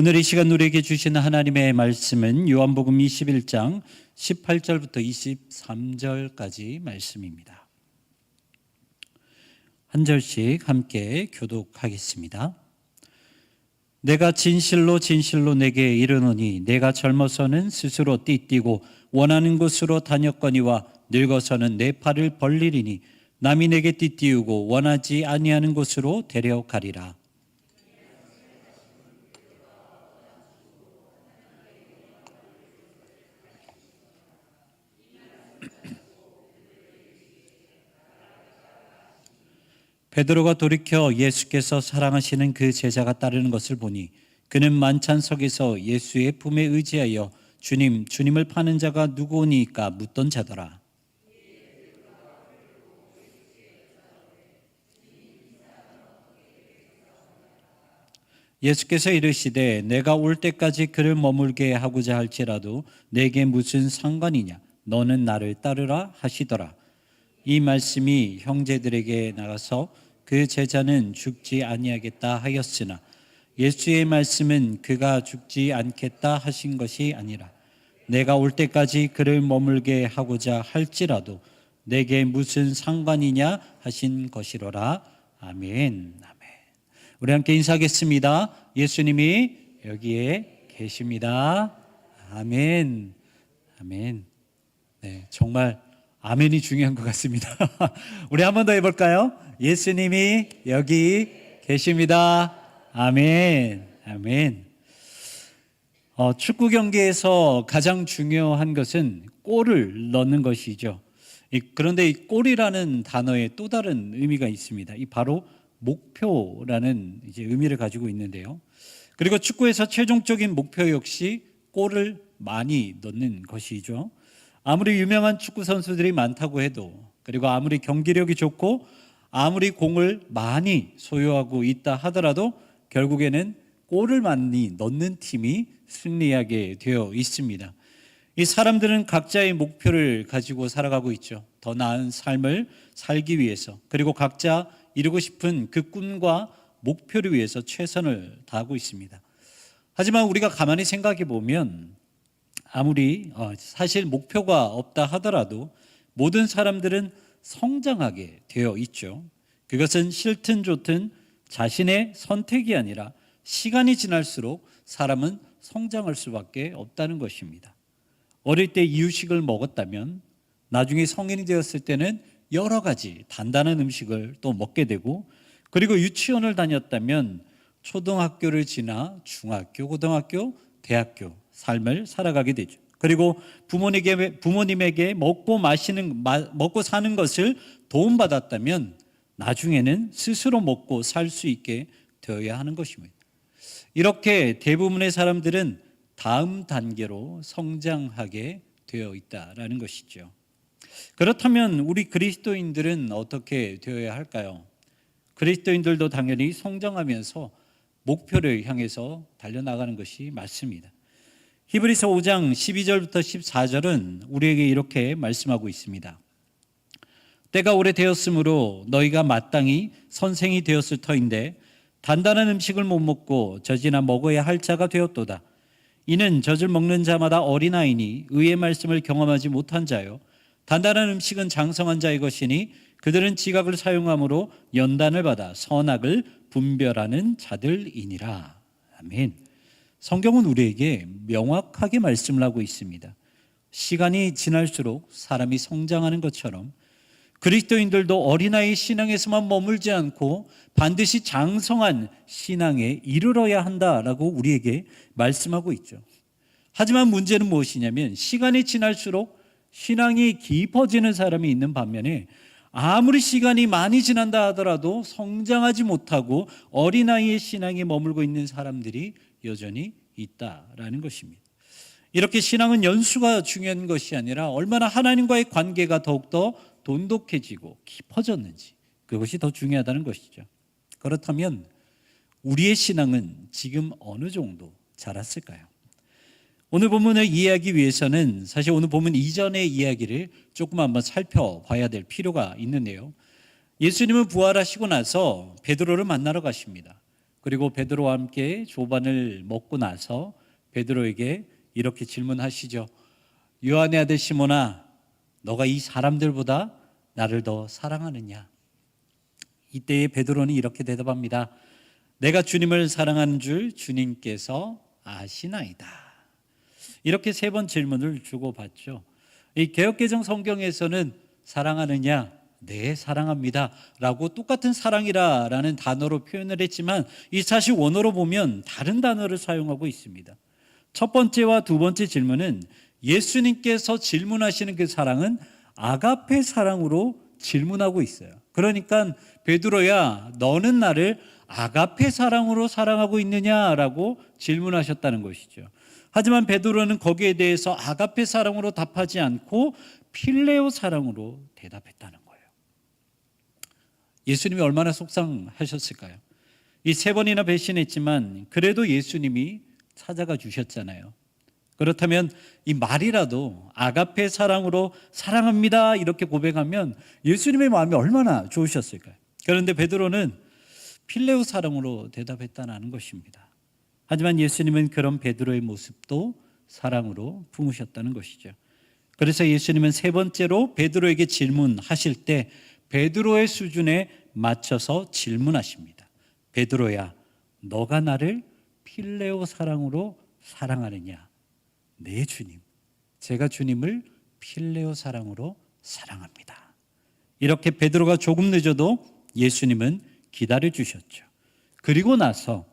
오늘 이 시간 우리에게 주신 하나님의 말씀은 요한복음 21장 18절부터 23절까지 말씀입니다. 한 절씩 함께 교독하겠습니다. 내가 진실로 진실로 내게 이르노니 내가 젊어서는 스스로 띠뛰고 원하는 곳으로 다녔거니와 늙어서는 내 팔을 벌리리니 남이 내게 띠띠우고 원하지 아니하는 곳으로 데려가리라. 베드로가 돌이켜 예수께서 사랑하시는 그 제자가 따르는 것을 보니 그는 만찬석에서 예수의 품에 의지하여 주님, 주님을 파는 자가 누구오니까 묻던 자더라. 예수께서 이르시되 내가 올 때까지 그를 머물게 하고자 할지라도 내게 무슨 상관이냐? 너는 나를 따르라 하시더라. 이 말씀이 형제들에게 나가서 그 제자는 죽지 아니하겠다 하였으나 예수의 말씀은 그가 죽지 않겠다 하신 것이 아니라 내가 올 때까지 그를 머물게 하고자 할지라도 내게 무슨 상관이냐 하신 것이로라. 아멘. 아멘. 우리 함께 인사하겠습니다. 예수님이 여기에 계십니다. 아멘. 아멘. 네, 정말 아멘이 중요한 것 같습니다. 우리 한 번 더 해볼까요? 예수님이 여기 계십니다. 아멘. 아멘. 축구 경기에서 가장 중요한 것은 골을 넣는 것이죠. 그런데 이 골이라는 단어에 또 다른 의미가 있습니다. 이 바로 목표라는 이제 의미를 가지고 있는데요. 그리고 축구에서 최종적인 목표 역시 골을 많이 넣는 것이죠. 아무리 유명한 축구 선수들이 많다고 해도, 그리고 아무리 경기력이 좋고 아무리 공을 많이 소유하고 있다 하더라도 결국에는 골을 많이 넣는 팀이 승리하게 되어 있습니다. 이 사람들은 각자의 목표를 가지고 살아가고 있죠. 더 나은 삶을 살기 위해서, 그리고 각자 이루고 싶은 그 꿈과 목표를 위해서 최선을 다하고 있습니다. 하지만 우리가 가만히 생각해 보면 아무리 사실 목표가 없다 하더라도 모든 사람들은 성장하게 되어 있죠. 그것은 싫든 좋든 자신의 선택이 아니라 시간이 지날수록 사람은 성장할 수밖에 없다는 것입니다. 어릴 때 이유식을 먹었다면 나중에 성인이 되었을 때는 여러 가지 단단한 음식을 또 먹게 되고, 그리고 유치원을 다녔다면 초등학교를 지나 중학교, 고등학교, 대학교 삶을 살아가게 되죠. 그리고 부모님에게 먹고 사는 것을 도움받았다면 나중에는 스스로 먹고 살 수 있게 되어야 하는 것입니다. 이렇게 대부분의 사람들은 다음 단계로 성장하게 되어 있다라는 것이죠. 그렇다면 우리 그리스도인들은 어떻게 되어야 할까요? 그리스도인들도 당연히 성장하면서 목표를 향해서 달려나가는 것이 맞습니다. 히브리서 5장 12절부터 14절은 우리에게 이렇게 말씀하고 있습니다. 때가 오래되었으므로 너희가 마땅히 선생이 되었을 터인데 단단한 음식을 못 먹고 젖이나 먹어야 할 자가 되었도다. 이는 젖을 먹는 자마다 어린아이니 의의 말씀을 경험하지 못한 자요, 단단한 음식은 장성한 자의 것이니 그들은 지각을 사용함으로 연단을 받아 선악을 분별하는 자들이니라. 아멘. 성경은 우리에게 명확하게 말씀을 하고 있습니다. 시간이 지날수록 사람이 성장하는 것처럼 그리스도인들도 어린아이 신앙에서만 머물지 않고 반드시 장성한 신앙에 이르러야 한다라고 우리에게 말씀하고 있죠. 하지만 문제는 무엇이냐면 시간이 지날수록 신앙이 깊어지는 사람이 있는 반면에 아무리 시간이 많이 지난다 하더라도 성장하지 못하고 어린아이의 신앙에 머물고 있는 사람들이 여전히 있다라는 것입니다. 이렇게 신앙은 연수가 중요한 것이 아니라 얼마나 하나님과의 관계가 더욱더 돈독해지고 깊어졌는지, 그것이 더 중요하다는 것이죠. 그렇다면 우리의 신앙은 지금 어느 정도 자랐을까요? 오늘 본문을 이해하기 위해서는 사실 오늘 본문 이전의 이야기를 조금 한번 살펴봐야 될 필요가 있는데요. 예수님은 부활하시고 나서 베드로를 만나러 가십니다. 그리고 베드로와 함께 조반을 먹고 나서 베드로에게 이렇게 질문하시죠. 요한의 아들 시몬아, 너가 이 사람들보다 나를 더 사랑하느냐? 이때에 베드로는 이렇게 대답합니다. 내가 주님을 사랑하는 줄 주님께서 아시나이다. 이렇게 세 번 질문을 주고받죠. 이 개역개정 성경에서는 사랑하느냐? 네, 사랑합니다 라고 똑같은 사랑이라는 단어로 표현을 했지만 이 사실 원어로 보면 다른 단어를 사용하고 있습니다. 첫 번째와 두 번째 질문은 예수님께서 질문하시는 그 사랑은 아가페 사랑으로 질문하고 있어요. 그러니까 베드로야, 너는 나를 아가페 사랑으로 사랑하고 있느냐라고 질문하셨다는 것이죠. 하지만 베드로는 거기에 대해서 아가페 사랑으로 답하지 않고 필레오 사랑으로 대답했다는 거예요. 예수님이 얼마나 속상하셨을까요? 이 세 번이나 배신했지만 그래도 예수님이 찾아가 주셨잖아요. 그렇다면 이 말이라도 아가페 사랑으로 사랑합니다 이렇게 고백하면 예수님의 마음이 얼마나 좋으셨을까요? 그런데 베드로는 필레오 사랑으로 대답했다는 것입니다. 하지만 예수님은 그런 베드로의 모습도 사랑으로 품으셨다는 것이죠. 그래서 예수님은 세 번째로 베드로에게 질문하실 때 베드로의 수준에 맞춰서 질문하십니다. 베드로야, 너가 나를 필레오 사랑으로 사랑하느냐? 네, 주님. 제가 주님을 필레오 사랑으로 사랑합니다. 이렇게 베드로가 조금 늦어도 예수님은 기다려 주셨죠. 그리고 나서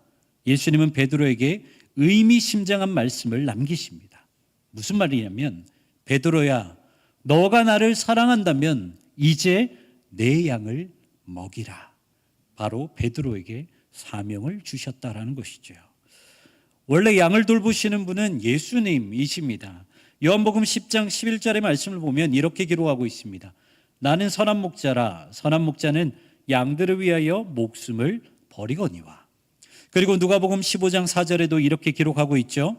예수님은 베드로에게 의미심장한 말씀을 남기십니다. 무슨 말이냐면 베드로야, 너가 나를 사랑한다면 이제 내 양을 먹이라. 바로 베드로에게 사명을 주셨다라는 것이죠. 원래 양을 돌보시는 분은 예수님이십니다. 요한복음 10장 11절의 말씀을 보면 이렇게 기록하고 있습니다. 나는 선한 목자라. 선한 목자는 양들을 위하여 목숨을 버리거니와. 그리고 누가복음 15장 4절에도 이렇게 기록하고 있죠.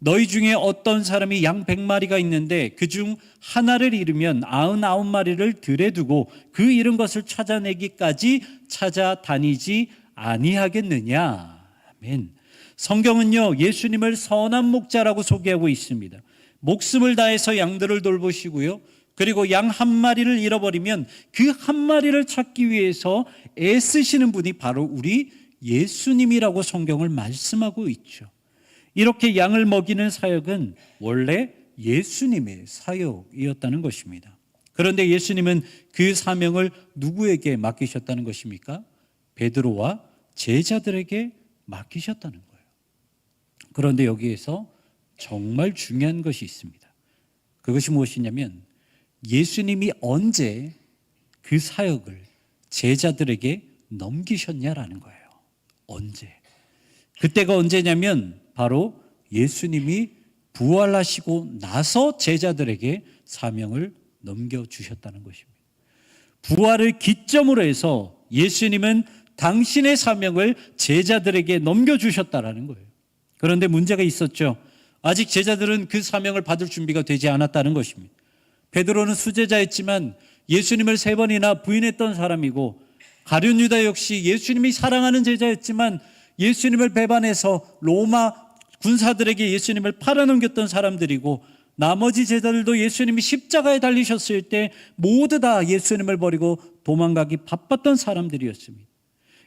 너희 중에 어떤 사람이 양 100마리가 있는데 그중 하나를 잃으면 99마리를 들에 두고 그 잃은 것을 찾아내기까지 찾아다니지 아니하겠느냐. 아멘. 성경은요, 예수님을 선한 목자라고 소개하고 있습니다. 목숨을 다해서 양들을 돌보시고요, 그리고 양 한 마리를 잃어버리면 그 한 마리를 찾기 위해서 애쓰시는 분이 바로 우리 예수님이라고 성경을 말씀하고 있죠. 이렇게 양을 먹이는 사역은 원래 예수님의 사역이었다는 것입니다. 그런데 예수님은 그 사명을 누구에게 맡기셨다는 것입니까? 베드로와 제자들에게 맡기셨다는 거예요. 그런데 여기에서 정말 중요한 것이 있습니다. 그것이 무엇이냐면 예수님이 언제 그 사역을 제자들에게 넘기셨냐라는 거예요. 언제? 그때가 언제냐면 바로 예수님이 부활하시고 나서 제자들에게 사명을 넘겨주셨다는 것입니다. 부활을 기점으로 해서 예수님은 당신의 사명을 제자들에게 넘겨주셨다는 거예요. 그런데 문제가 있었죠. 아직 제자들은 그 사명을 받을 준비가 되지 않았다는 것입니다. 베드로는 수제자였지만 예수님을 3번이나 부인했던 사람이고, 가룟 유다 역시 예수님이 사랑하는 제자였지만 예수님을 배반해서 로마 군사들에게 예수님을 팔아넘겼던 사람들이고, 나머지 제자들도 예수님이 십자가에 달리셨을 때 모두 다 예수님을 버리고 도망가기 바빴던 사람들이었습니다.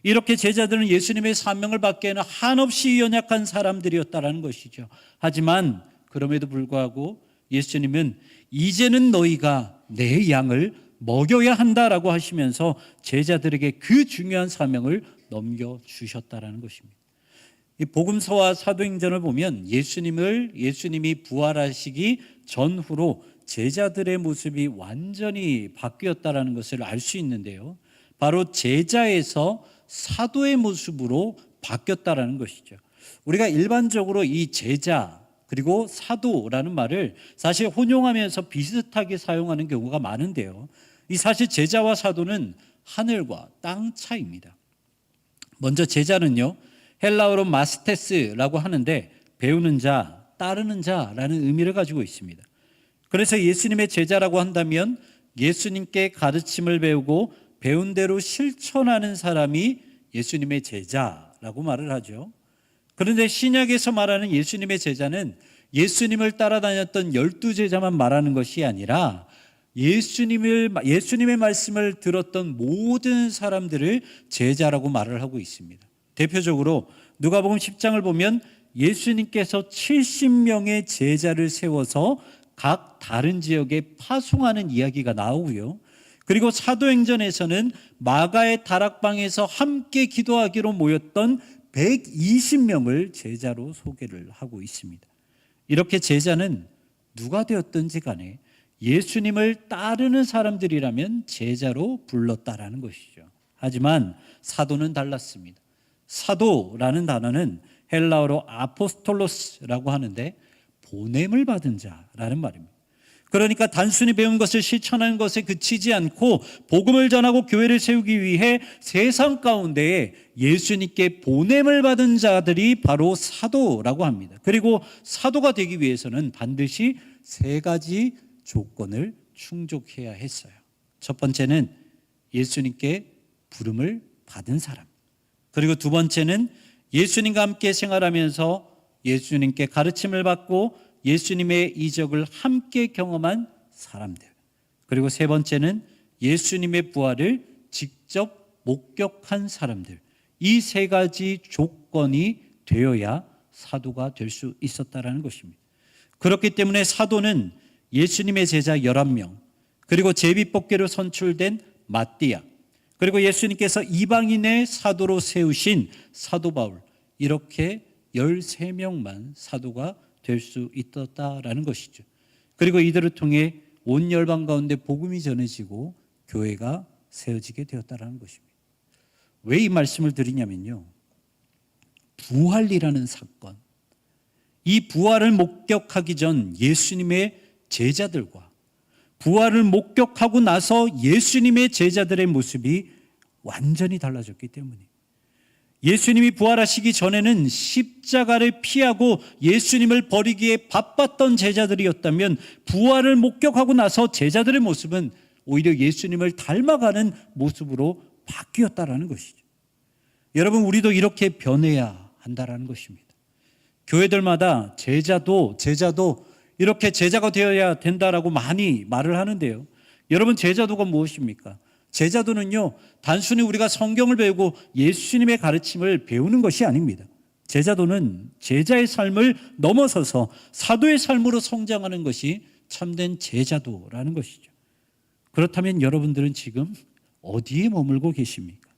이렇게 제자들은 예수님의 사명을 받기에는 한없이 연약한 사람들이었다는 것이죠. 하지만 그럼에도 불구하고 예수님은 이제는 너희가 내 양을 먹여야 한다라고 하시면서 제자들에게 그 중요한 사명을 넘겨주셨다는 것입니다. 이 복음서와 사도행전을 보면 예수님이 부활하시기 전후로 제자들의 모습이 완전히 바뀌었다는 것을 알 수 있는데요. 바로 제자에서 사도의 모습으로 바뀌었다는 것이죠. 우리가 일반적으로 이 제자 그리고 사도라는 말을 사실 혼용하면서 비슷하게 사용하는 경우가 많은데요. 이 사실 제자와 사도는 하늘과 땅 차이입니다. 먼저 제자는요, 헬라어로 마스테스라고 하는데 배우는 자, 따르는 자라는 의미를 가지고 있습니다. 그래서 예수님의 제자라고 한다면 예수님께 가르침을 배우고 배운 대로 실천하는 사람이 예수님의 제자 제자라고 말을 하죠. 그런데 신약에서 말하는 예수님의 제자는 예수님을 따라다녔던 12제자만 말하는 것이 아니라 예수님의 말씀을 들었던 모든 사람들을 제자라고 말을 하고 있습니다. 대표적으로 누가복음 10장을 보면 예수님께서 70명의 제자를 세워서 각 다른 지역에 파송하는 이야기가 나오고요. 그리고 사도행전에서는 마가의 다락방에서 함께 기도하기로 모였던 120명을 제자로 소개를 하고 있습니다. 이렇게 제자는 누가 되었든지 간에 예수님을 따르는 사람들이라면 제자로 불렀다라는 것이죠. 하지만 사도는 달랐습니다. 사도라는 단어는 헬라어로 아포스톨로스라고 하는데 보냄을 받은 자라는 말입니다. 그러니까 단순히 배운 것을 실천하는 것에 그치지 않고 복음을 전하고 교회를 세우기 위해 세상 가운데에 예수님께 보냄을 받은 자들이 바로 사도라고 합니다. 그리고 사도가 되기 위해서는 반드시 세 가지 조건을 충족해야 했어요. 첫 번째는 예수님께 부름을 받은 사람. 그리고 두 번째는 예수님과 함께 생활하면서 예수님께 가르침을 받고 예수님의 이적을 함께 경험한 사람들. 그리고 세 번째는 예수님의 부활을 직접 목격한 사람들. 이 세 가지 조건이 되어야 사도가 될 수 있었다라는 것입니다. 그렇기 때문에 사도는 예수님의 제자 11명, 그리고 제비뽑기로 선출된 마띠아, 그리고 예수님께서 이방인의 사도로 세우신 사도 바울, 이렇게 13명만 사도가 될 수 있었다라는 것이죠. 그리고 이들을 통해 온 열방 가운데 복음이 전해지고 교회가 세워지게 되었다라는 것입니다. 왜 이 말씀을 드리냐면요, 부활이라는 사건, 이 부활을 목격하기 전 예수님의 제자들과 부활을 목격하고 나서 예수님의 제자들의 모습이 완전히 달라졌기 때문에, 예수님이 부활하시기 전에는 십자가를 피하고 예수님을 버리기에 바빴던 제자들이었다면 부활을 목격하고 나서 제자들의 모습은 오히려 예수님을 닮아가는 모습으로 바뀌었다라는 것이죠. 여러분, 우리도 이렇게 변해야 한다라는 것입니다. 교회들마다 제자도 이렇게 제자가 되어야 된다라고 많이 말을 하는데요. 여러분, 제자도가 무엇입니까? 제자도는요, 단순히 우리가 성경을 배우고 예수님의 가르침을 배우는 것이 아닙니다. 제자도는 제자의 삶을 넘어서서 사도의 삶으로 성장하는 것이 참된 제자도라는 것이죠. 그렇다면 여러분들은 지금 어디에 머물고 계십니까?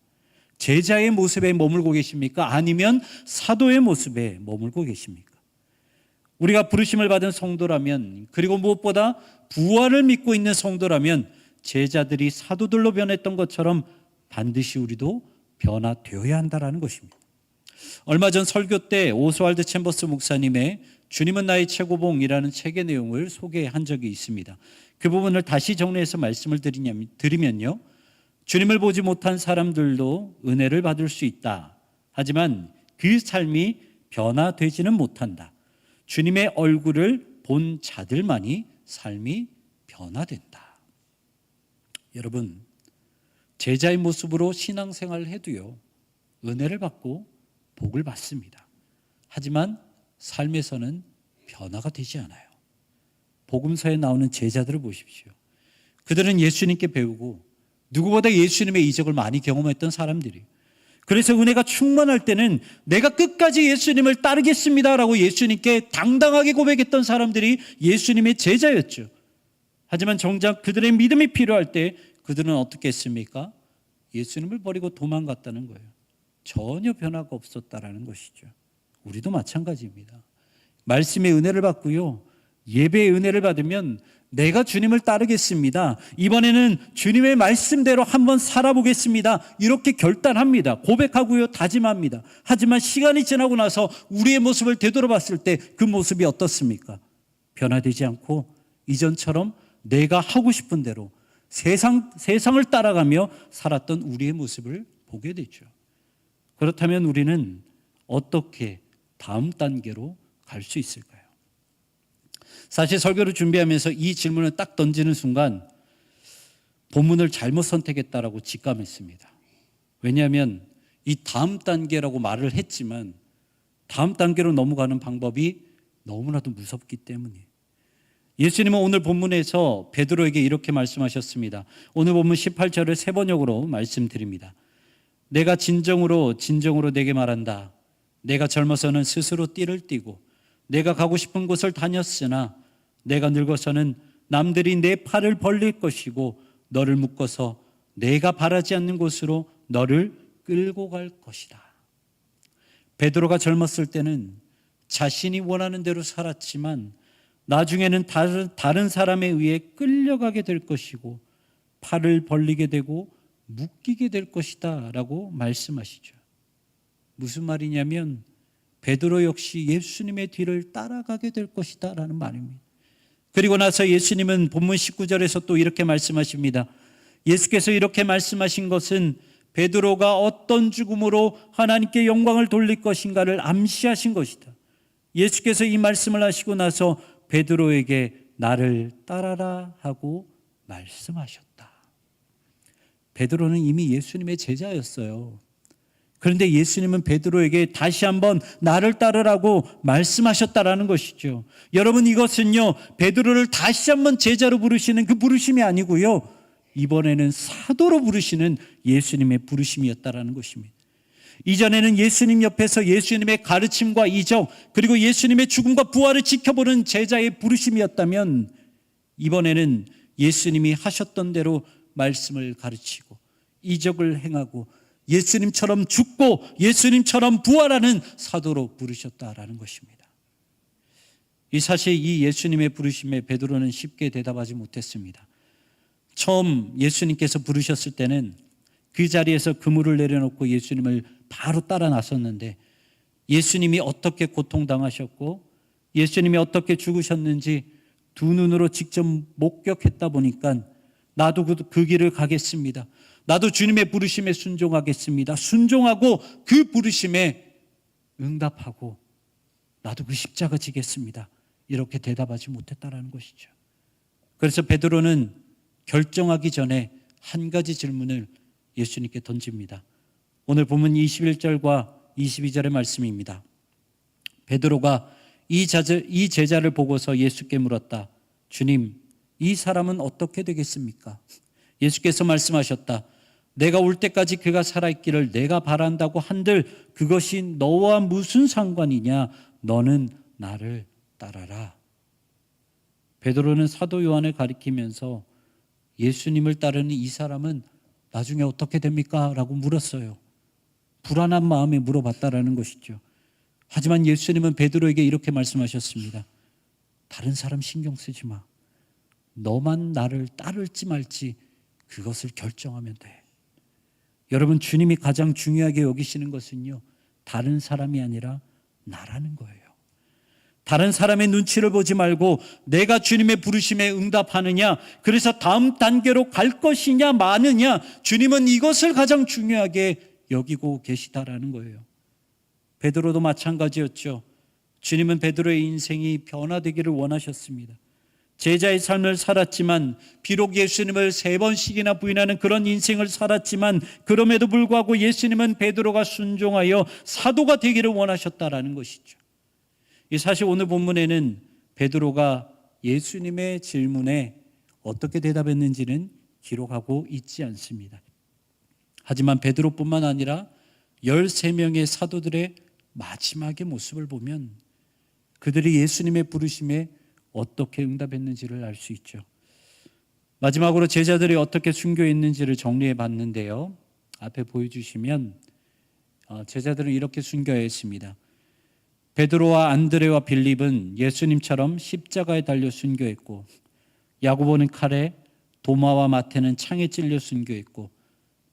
제자의 모습에 머물고 계십니까? 아니면 사도의 모습에 머물고 계십니까? 우리가 부르심을 받은 성도라면, 그리고 무엇보다 부활을 믿고 있는 성도라면 제자들이 사도들로 변했던 것처럼 반드시 우리도 변화되어야 한다는 것입니다. 얼마 전 설교 때 오스왈드 챔버스 목사님의 주님은 나의 최고봉이라는 책의 내용을 소개한 적이 있습니다. 그 부분을 다시 정리해서 말씀을 드리면요, 주님을 보지 못한 사람들도 은혜를 받을 수 있다. 하지만 그 삶이 변화되지는 못한다. 주님의 얼굴을 본 자들만이 삶이 변화된다. 여러분, 제자의 모습으로 신앙생활을 해도요, 은혜를 받고 복을 받습니다. 하지만 삶에서는 변화가 되지 않아요. 복음서에 나오는 제자들을 보십시오. 그들은 예수님께 배우고 누구보다 예수님의 이적을 많이 경험했던 사람들이에요. 그래서 은혜가 충만할 때는 내가 끝까지 예수님을 따르겠습니다라고 예수님께 당당하게 고백했던 사람들이 예수님의 제자였죠. 하지만 정작 그들의 믿음이 필요할 때 그들은 어떻게 했습니까? 예수님을 버리고 도망갔다는 거예요. 전혀 변화가 없었다라는 것이죠. 우리도 마찬가지입니다. 말씀의 은혜를 받고요, 예배의 은혜를 받으면 내가 주님을 따르겠습니다, 이번에는 주님의 말씀대로 한번 살아보겠습니다, 이렇게 결단합니다. 고백하고요, 다짐합니다. 하지만 시간이 지나고 나서 우리의 모습을 되돌아봤을 때 그 모습이 어떻습니까? 변화되지 않고 이전처럼 내가 하고 싶은 대로 세상을 따라가며 살았던 우리의 모습을 보게 되죠. 그렇다면 우리는 어떻게 다음 단계로 갈 수 있을까요? 사실 설교를 준비하면서 이 질문을 딱 던지는 순간 본문을 잘못 선택했다라고 직감했습니다. 왜냐하면 이 다음 단계라고 말을 했지만 다음 단계로 넘어가는 방법이 너무나도 무섭기 때문이에요. 예수님은 오늘 본문에서 베드로에게 이렇게 말씀하셨습니다. 오늘 본문 18절을 세 번역으로 말씀드립니다. 내가 진정으로 내게 말한다. 내가 젊어서는 스스로 띠를 띠고 내가 가고 싶은 곳을 다녔으나 내가 늙어서는 남들이 내 팔을 벌릴 것이고 너를 묶어서 내가 바라지 않는 곳으로 너를 끌고 갈 것이다. 베드로가 젊었을 때는 자신이 원하는 대로 살았지만 나중에는 다른 사람에 의해 끌려가게 될 것이고 팔을 벌리게 되고 묶이게 될 것이다 라고 말씀하시죠. 무슨 말이냐면 베드로 역시 예수님의 뒤를 따라가게 될 것이다 라는 말입니다. 그리고 나서 예수님은 본문 19절에서 또 이렇게 말씀하십니다. 예수께서 이렇게 말씀하신 것은 베드로가 어떤 죽음으로 하나님께 영광을 돌릴 것인가를 암시하신 것이다. 예수께서 이 말씀을 하시고 나서 베드로에게 나를 따라라 하고 말씀하셨다. 베드로는 이미 예수님의 제자였어요. 그런데 예수님은 베드로에게 다시 한번 나를 따르라고 말씀하셨다라는 것이죠. 여러분, 이것은요 베드로를 다시 한번 제자로 부르시는 그 부르심이 아니고요, 이번에는 사도로 부르시는 예수님의 부르심이었다라는 것입니다. 이전에는 예수님 옆에서 예수님의 가르침과 이적, 그리고 예수님의 죽음과 부활을 지켜보는 제자의 부르심이었다면, 이번에는 예수님이 하셨던 대로 말씀을 가르치고 이적을 행하고 예수님처럼 죽고 예수님처럼 부활하는 사도로 부르셨다라는 것입니다. 사실 이 예수님의 부르심에 베드로는 쉽게 대답하지 못했습니다. 처음 예수님께서 부르셨을 때는 그 자리에서 그물을 내려놓고 예수님을 바로 따라 나섰는데, 예수님이 어떻게 고통당하셨고 예수님이 어떻게 죽으셨는지 두 눈으로 직접 목격했다 보니까 나도 그 길을 가겠습니다. 나도 주님의 부르심에 순종하겠습니다. 순종하고 그 부르심에 응답하고 나도 그 십자가 지겠습니다. 이렇게 대답하지 못했다라는 것이죠. 그래서 베드로는 결정하기 전에 한 가지 질문을 예수님께 던집니다. 오늘 본문 21절과 22절의 말씀입니다. 베드로가 이 제자를 보고서 예수께 물었다. 주님, 이 사람은 어떻게 되겠습니까? 예수께서 말씀하셨다. 내가 올 때까지 그가 살아있기를 내가 바란다고 한들 그것이 너와 무슨 상관이냐? 너는 나를 따라라. 베드로는 사도 요한을 가리키면서 예수님을 따르는 이 사람은 나중에 어떻게 됩니까? 라고 물었어요. 불안한 마음에 물어봤다라는 것이죠. 하지만 예수님은 베드로에게 이렇게 말씀하셨습니다. 다른 사람 신경 쓰지 마. 너만 나를 따를지 말지 그것을 결정하면 돼. 여러분, 주님이 가장 중요하게 여기시는 것은요, 다른 사람이 아니라 나라는 거예요. 다른 사람의 눈치를 보지 말고 내가 주님의 부르심에 응답하느냐, 그래서 다음 단계로 갈 것이냐 마느냐, 주님은 이것을 가장 중요하게 여기고 계시다라는 거예요. 베드로도 마찬가지였죠. 주님은 베드로의 인생이 변화되기를 원하셨습니다. 제자의 삶을 살았지만, 비록 예수님을 3번씩이나 부인하는 그런 인생을 살았지만, 그럼에도 불구하고 예수님은 베드로가 순종하여 사도가 되기를 원하셨다라는 것이죠. 사실 오늘 본문에는 베드로가 예수님의 질문에 어떻게 대답했는지는 기록하고 있지 않습니다. 하지만 베드로뿐만 아니라 13명의 사도들의 마지막의 모습을 보면 그들이 예수님의 부르심에 어떻게 응답했는지를 알 수 있죠. 마지막으로 제자들이 어떻게 순교했는지를 정리해 봤는데요. 앞에 보여주시면 제자들은 이렇게 순교했습니다. 베드로와 안드레와 빌립은 예수님처럼 십자가에 달려 순교했고, 야고보는 칼에, 도마와 마태는 창에 찔려 순교했고,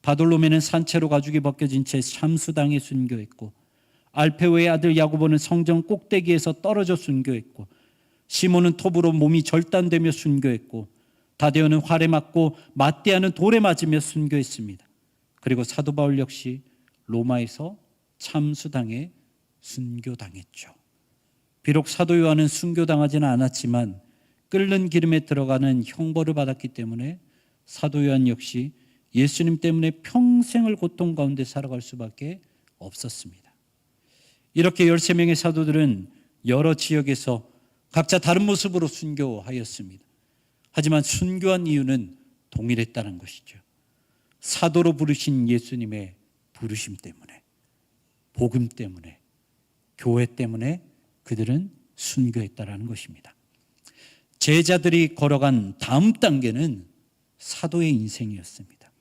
바돌로메는 산채로 가죽이 벗겨진 채 참수당해 순교했고, 알페오의 아들 야고보는 성전 꼭대기에서 떨어져 순교했고, 시몬은 톱으로 몸이 절단되며 순교했고, 다데오는 활에 맞고 마띠아는 돌에 맞으며 순교했습니다. 그리고 사도 바울 역시 로마에서 참수당해 순교당했죠. 비록 사도 요한은 순교당하지는 않았지만 끓는 기름에 들어가는 형벌을 받았기 때문에 사도 요한 역시 예수님 때문에 평생을 고통 가운데 살아갈 수밖에 없었습니다. 이렇게 13명의 사도들은 여러 지역에서 각자 다른 모습으로 순교하였습니다. 하지만 순교한 이유는 동일했다는 것이죠. 사도로 부르신 예수님의 부르심 때문에, 복음 때문에, 교회 때문에 그들은 순교했다라는 것입니다. 제자들이 걸어간 다음 단계는 사도의 인생이었습니다.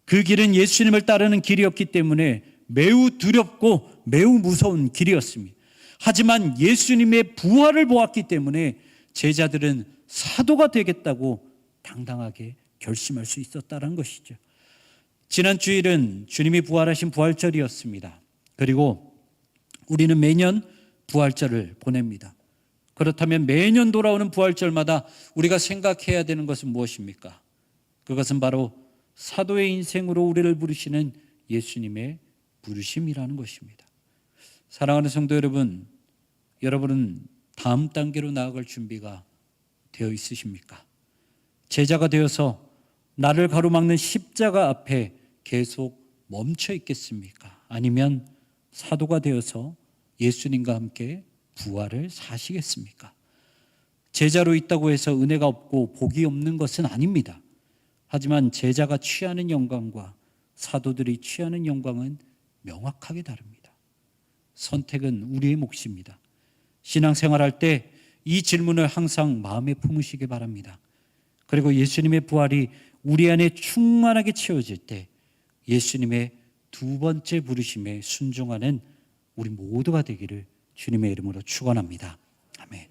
그 길은 예수님을 따르는 길이었기 때문에 매우 두렵고 매우 무서운 길이었습니다. 하지만 예수님의 부활을 보았기 때문에 제자들은 사도가 되겠다고 당당하게 결심할 수 있었다는 것이죠. 지난 주일은 주님이 부활하신 부활절이었습니다. 그리고 우리는 매년 부활절을 보냅니다. 그렇다면 매년 돌아오는 부활절마다 우리가 생각해야 되는 것은 무엇입니까? 그것은 바로 사도의 인생으로 우리를 부르시는 예수님의 부르심이라는 것입니다. 사랑하는 성도 여러분, 여러분은 다음 단계로 나아갈 준비가 되어 있으십니까? 제자가 되어서 나를 가로막는 십자가 앞에 계속 멈춰 있겠습니까? 아니면 사도가 되어서 예수님과 함께 부활을 사시겠습니까? 제자로 있다고 해서 은혜가 없고 복이 없는 것은 아닙니다. 하지만 제자가 취하는 영광과 사도들이 취하는 영광은 명확하게 다릅니다. 선택은 우리의 몫입니다. 신앙생활할 때 이 질문을 항상 마음에 품으시기 바랍니다. 그리고 예수님의 부활이 우리 안에 충만하게 채워질 때 예수님의 두 번째 부르심에 순종하는 우리 모두가 되기를 주님의 이름으로 축원합니다. 아멘.